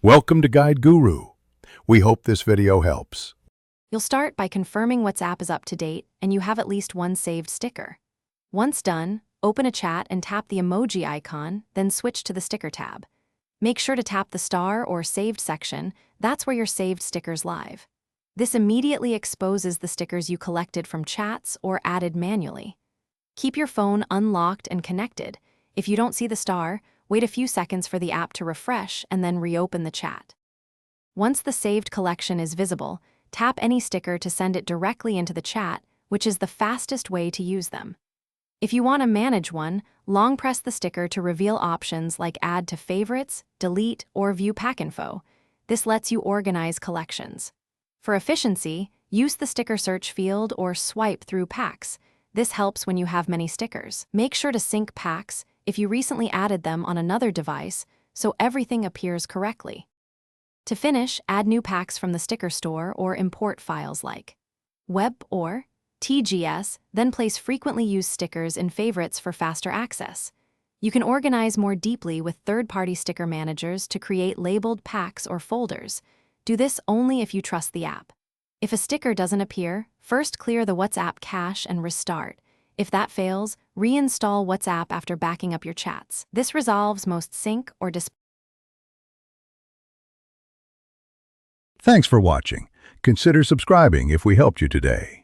Welcome to Guide Guru. We hope this video helps. You'll start by confirming WhatsApp is up to date and you have at least one saved sticker. Once done, open a chat and tap the emoji icon, then switch to the sticker tab. Make sure to tap the star or saved section. That's where your saved stickers live. This immediately exposes the stickers you collected from chats or added manually. Keep your phone unlocked and connected. If you don't see the star, wait a few seconds for the app to refresh and then reopen the chat. Once the saved collection is visible, tap any sticker to send it directly into the chat, which is the fastest way to use them. If you want to manage one, long press the sticker to reveal options like Add to Favorites, Delete, or View Pack Info. This lets you organize collections. For efficiency, use the sticker search field or swipe through packs. This helps when you have many stickers. Make sure to sync packs if you recently added them on another device, so everything appears correctly. To finish, add new packs from the sticker store or import files like web or TGS, then place frequently used stickers in favorites for faster access. You can organize more deeply with third-party sticker managers to create labeled packs or folders. Do this only if you trust the app. If a sticker doesn't appear, first clear the WhatsApp cache and restart. If that fails, reinstall WhatsApp after backing up your chats. This resolves most sync or display. Thanks for watching. Consider subscribing if we helped you today.